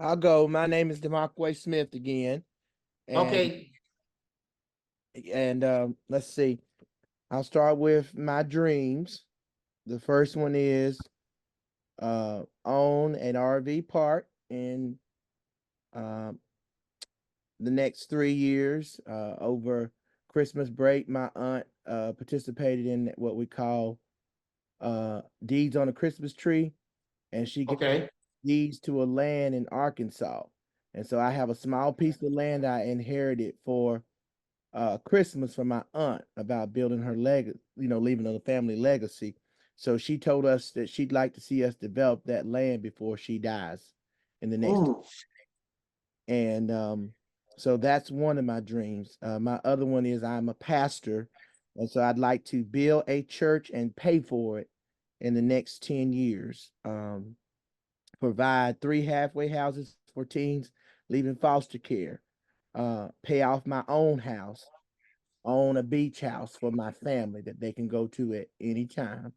I'll go. My name is Dimaquaye Smith again, and Okay. let's see. I'll start with my dreams. The first one is own an RV park in um, the next 3 years. Over Christmas break, my aunt participated in what we call deeds on a Christmas tree, and she gave Okay. deeds to a land in Arkansas. And so I have a small piece of land I inherited for Christmas from my aunt about building her leg, leaving a family legacy. So she told us that she'd like to see us develop that land before she dies in the next. Ooh. And so that's one of my dreams. My other one is I'm a pastor, and so I'd like to build a church and pay for it in the next 10 years. Provide 3 halfway houses for teens leaving foster care, pay off my own house, own a beach house for my family that they can go to at any time,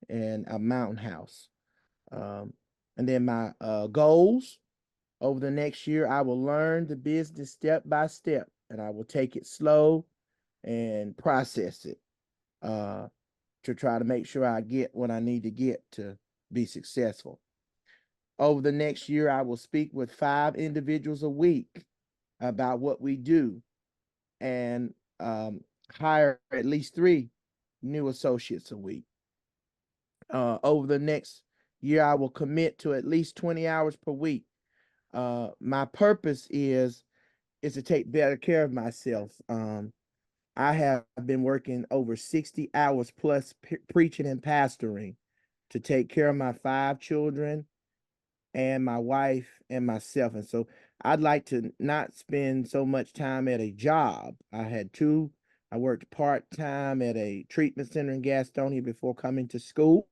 and a mountain house. Um, and then my goals over the next year, I will learn the business step by step, and I will take it slow and process it uh, to try to make sure I get what I need to get to be successful. Over the next year, I will speak with 5 individuals a week about what we do and hire at least 3 new associates a week. Over the next year, I will commit to at least 20 hours per week. My purpose is to take better care of myself. I have been working over 60 hours plus preaching and pastoring to take care of my 5 children and my wife and myself. And so I'd like to not spend so much time at a job. I worked part time at a treatment center in Gastonia before coming to school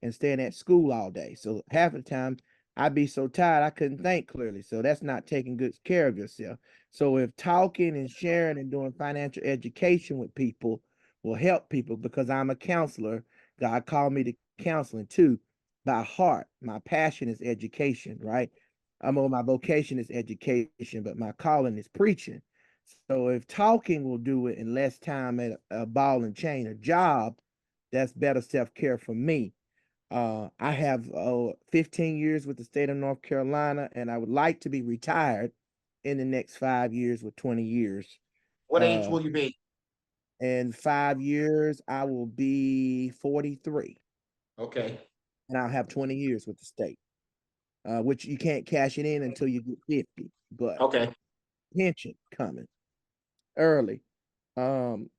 and staying at school all day. So half the time I'd be so tired I couldn't think clearly. So that's not taking good care of yourself. So if talking and sharing and doing financial education with people will help people because I'm a counselor, God called me to counseling too by heart. My passion is education, right? My vocation is education, but my calling is preaching. So if talking will do it in less time at a ball and chain, a job, that's better self-care for me. I have 15 years with the state of North Carolina, and I would like to be retired in the next 5 years with 20 years. What age Uh, will you be? in 5 years, I will be 43, Okay. and I'll have 20 years with the state, which you can't cash it in until you get 50, but Okay. pension coming early. Um,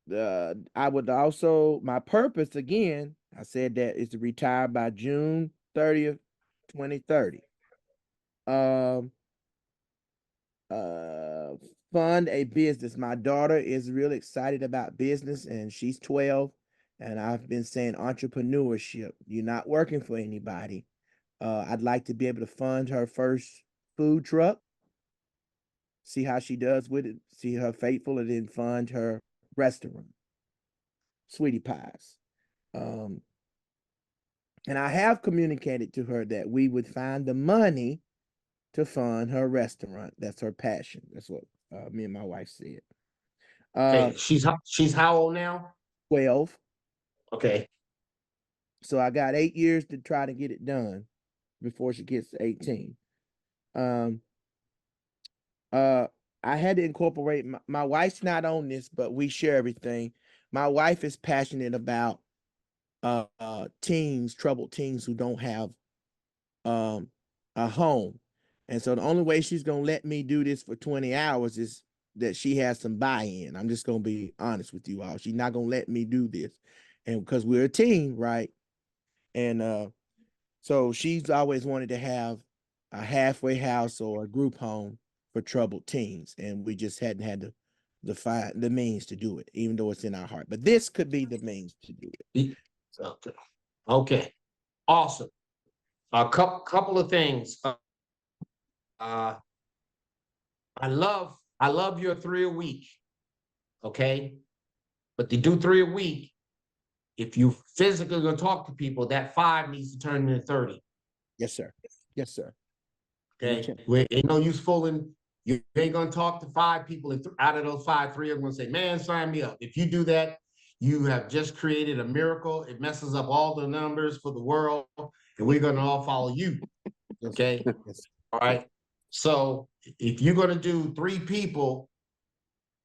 I would also, my purpose again, I said that is to retire by June 30th, 2030. Um, uh, Fund a business. My daughter is really excited about business and she's 12. And I've been saying entrepreneurship. You're not working for anybody. I'd like to be able to fund her first food truck, see how she does with it, see her faithful, and then fund her restaurant, Sweetie Pies. Um, and I have communicated to her that we would find the money to fund her restaurant. That's her passion. That's what me and my wife said. Uh, Okay. She's how old now? 12. Okay. So I got 8 years to try to get it done before she gets to 18. Um, uh, I had to incorporate my wife's not on this, but we share everything. My wife is passionate about teens, troubled teens who don't have um a home. And so the only way she's gonna let me do this for 20 hours is that she has some buy-in. I'm just gonna be honest with you all. She's not gonna let me do this. And because we're a team, right? And so she's always wanted to have a halfway house or a group home for troubled teens. And we just hadn't had the means to do it, even though it's in our heart. But this could be the means to do it. So Okay. Okay. Awesome. A couple of things. Uh, I love your 3 a week. Okay. But to do 3 a week, if you physically gonna talk to people, that 5 needs to turn into 30. yes, sir. Yes, sir. Okay, ain't no use fooling. You ain't gonna talk to 5 people, and out of those 5, 3 are gonna say, "Man, sign me up." If you do that, you have just created a miracle. It messes up all the numbers for the world, and we're gonna all follow you. Okay, Yes. all right. So if you're gonna do 3 people,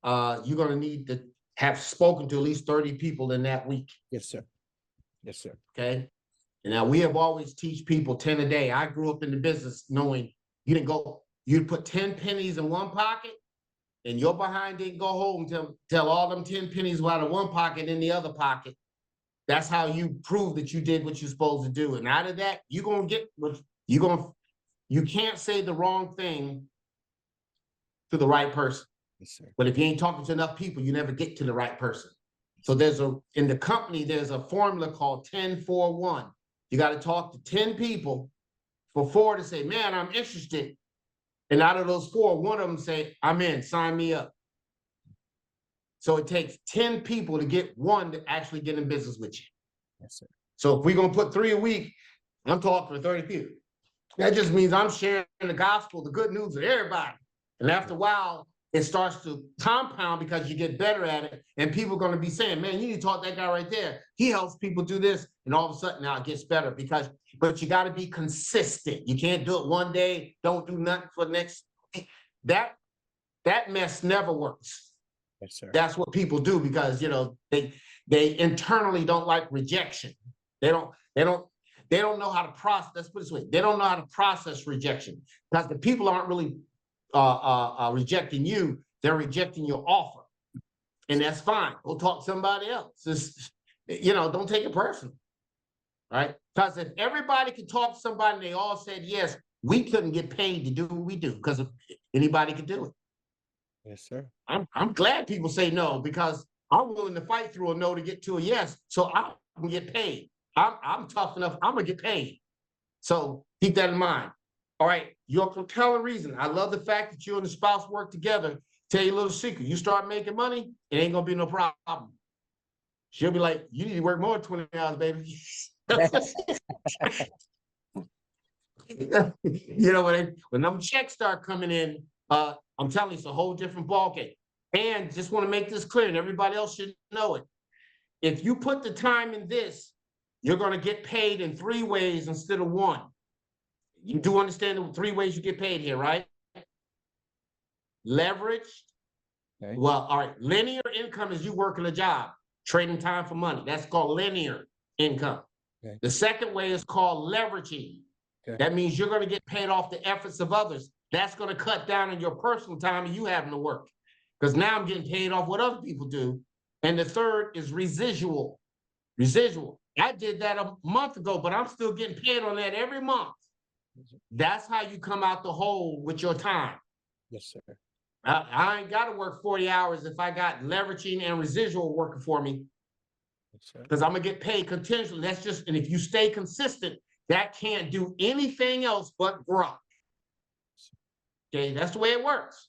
you're gonna need to have spoken to at least 30 people in that week. Yes, sir. Yes, sir. Okay. And now we have always teach people 10 a day. I grew up in the business knowing you'd put 10 pennies in one pocket, and your behind didn't go home till all them 10 pennies were out of one pocket in the other pocket. That's how you prove that you did what you're supposed to do. And out of that, you're gonna get what you can't say the wrong thing to the right person. Yes, sir. But if you ain't talking to enough people, you never get to the right person. So in the company, there's a formula called 10-4-1. You got to talk to 10 people for 4 to say, "Man, I'm interested." And out of those 4, one of them say, "I'm in, sign me up." So it takes 10 people to get one to actually get in business with you. Yes, sir. So if we're going to put 3 a week, I'm talking to 30 people. That just means I'm sharing the gospel, the good news with everybody. And after a while, it starts to compound because you get better at it. And people are going to be saying, "Man, you need to talk to that guy right there. He helps people do this." And all of a sudden now it gets better but you got to be consistent. You can't do it one day, don't do nothing for the next. That mess never works. Yes, sir. That's what people do because, they internally don't like rejection. They don't know how to process. Let's put it this way. They don't know how to process rejection because the people aren't really rejecting you. They're rejecting your offer. And that's fine. Go talk to somebody else. Don't take it personal. Right? Because if everybody could talk to somebody and they all said yes, we couldn't get paid to do what we do because anybody could do it. Yes, sir. I'm glad people say no because I'm willing to fight through a no to get to a yes, so I can get paid. I'm tough enough. I'm gonna get paid. So keep that in mind. All right, your compelling reason. I love the fact that you and the spouse work together. Tell you a little secret. You start making money, it ain't gonna be no problem. She'll be like, "You need to work more than 20 hours, baby." When them checks start coming in, I'm telling you, it's a whole different ballgame. And just want to make this clear, and everybody else should know it. If you put the time in this, you're going to get paid in 3 ways instead of 1. You do understand the 3 ways you get paid here, right? Leveraged. Okay. Well, all right. Linear income is you working a job, trading time for money. That's called linear income. Okay. The second way is called leveraging. Okay. That means you're going to get paid off the efforts of others. That's going to cut down on your personal time and you having to work. Because now I'm getting paid off what other people do. And the third is residual. Residual. I did that a month ago, but I'm still getting paid on that every month. That's how you come out the hole with your time. Yes, sir. I ain't got to work 40 hours if I got leveraging and residual working for me. Because I'm going to get paid continuously. That's just, and if you stay consistent, that can't do anything else but grow. Okay, that's the way it works.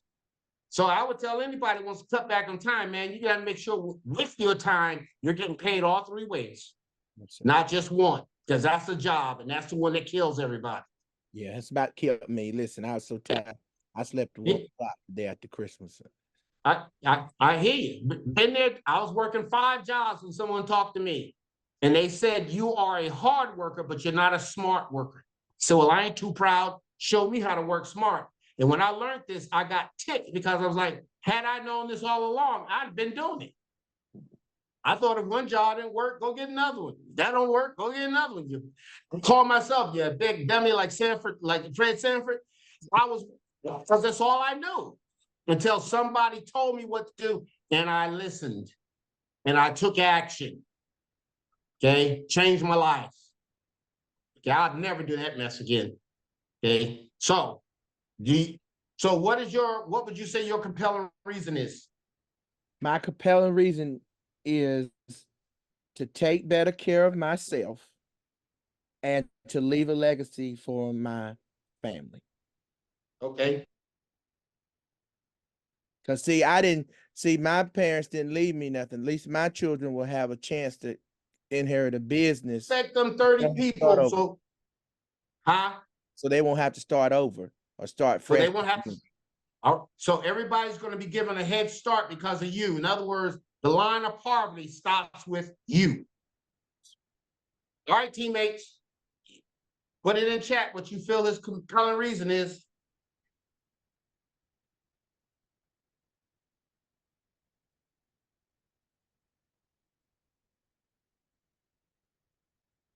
So I would tell anybody who wants to cut back on time, man, you got to make sure with your time, you're getting paid all 3 ways, not just one, because that's a job and that's the one that kills everybody. Yeah, it's about killed me. Listen, I was so tired. I slept at 1 o'clock the day after Christmas. I hear you. Been there. I was working 5 jobs when someone talked to me, and they said you are a hard worker, but you're not a smart worker. So, well, I ain't too proud. Show me how to work smart. And when I learned this, I got ticked because I was like, had I known this all along, I'd been doing it. I thought if one job didn't work, go get another one. If that don't work, go get another one. I call myself, a big dummy like Sanford, like Fred Sanford. Because that's all I knew until somebody told me what to do, and I listened, and I took action. Okay, changed my life. Okay, I'll never do that mess again. Okay, so what would you say your compelling reason is? My compelling reason is to take better care of myself and to leave a legacy for my family. Okay. Because my parents didn't leave me nothing. At least my children will have a chance to inherit a business. Expect them 30 people, so they won't have to start over. or start So fresh. they won't have to. So everybody's going to be given a head start because of you. In other words, the line of poverty stops with you. All right, teammates. Put it in chat what you feel his compelling reason is.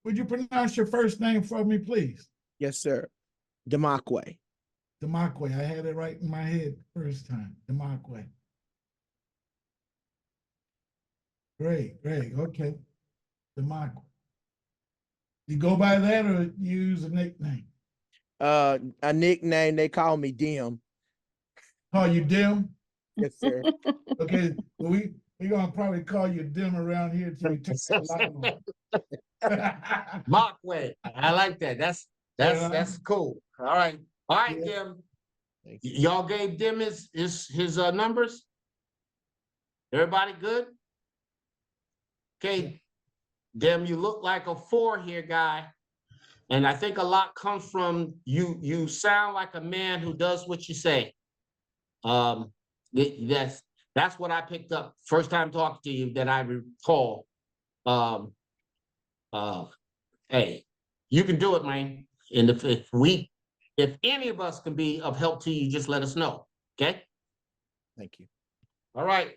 Would you pronounce your first name for me, please? Yes, sir. Dimaquaye. Dimaquaye. I had it right in my head first time. Dimaquaye. Great, great. Okay. Dimaquaye. You go by that or use a nickname? A nickname, they call me Dim. Call you Dim? Yes, sir. Okay. Well, we're gonna probably call you Dim around here till we turn the light on. Mockway. I like that. That's cool. All right. All right, Yeah. Dim. Y'all gave Dim his numbers? Everybody good? Okay. Dim, you look like a 4 here, guy. And I think a lot comes from you sound like a man who does what you say. That's what I picked up first time talking to you that I recall. Hey, you can do it, man. And if any of us can be of help to you, just let us know. Okay. Thank you. All right.